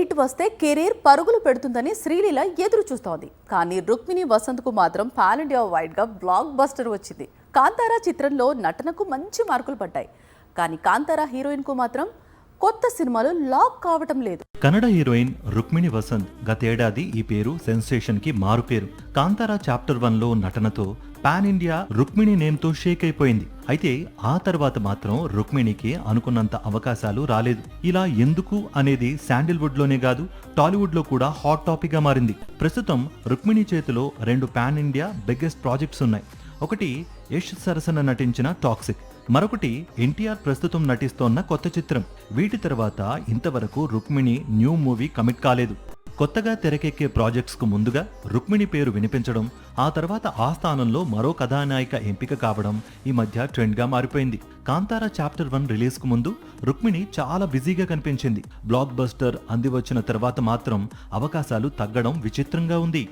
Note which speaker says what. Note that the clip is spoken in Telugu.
Speaker 1: హిట్ వస్తే కెరీర్ పరుగులు పెడుతుందని శ్రీలీల ఎదురు చూస్తోంది. కానీ రుక్మిణి వసంత్కు మాత్రం పాన్ ఇండియా వైడ్గా బ్లాక్ బస్టర్ వచ్చింది. కాంతారా చిత్రంలో నటనకు మంచి మార్కులు పడ్డాయి. కానీ కాంతారా హీరోయిన్కు మాత్రం కొత్త సినిమాలు లాక్ కావటం లేదు.
Speaker 2: కన్నడ హీరోయిన్ రుక్మిణి వసంత్ గతేడాది ఈ పేరు సెన్సేషన్ కి మారు పేరు. కాంతారా చాప్టర్ 1 లో నటనతో పాన్ ఇండియా రుక్మిణి నేమ్ తో షేక్ అయిపోయింది. అయితే ఆ తర్వాత మాత్రం రుక్మిణికి అనుకున్నంత అవకాశాలు రాలేదు. ఇలా ఎందుకు అనేది శాండిల్వుడ్ లోనే కాదు, టాలీవుడ్ లో కూడా హాట్ టాపిక్ గా మారింది. ప్రస్తుతం రుక్మిణి చేతిలో 2 పాన్ ఇండియా బిగ్గెస్ట్ ప్రాజెక్ట్స్ ఉన్నాయి. ఒకటి యష్ సరసన నటించిన టాక్సిక్, మరొకటి ఎన్టీఆర్ ప్రస్తుతం నటిస్తోన్న కొత్త చిత్రం. వీటి తర్వాత ఇంతవరకు రుక్మిణి న్యూ మూవీ కమిట్ కాలేదు. కొత్తగా తెరకెక్కే ప్రాజెక్ట్స్ కు ముందుగా రుక్మిణి పేరు వినిపించడం, ఆ తర్వాత ఆ స్థానంలో మరో కథానాయిక ఎంపిక కావడం ఈ మధ్య ట్రెండ్ గా మారిపోయింది. కాంతారా చాప్టర్ 1 రిలీజ్ కు ముందు రుక్మిణి చాలా బిజీగా కనిపించింది. బ్లాక్ బస్టర్ అందివచ్చిన తర్వాత మాత్రం అవకాశాలు తగ్గడం విచిత్రంగా ఉంది.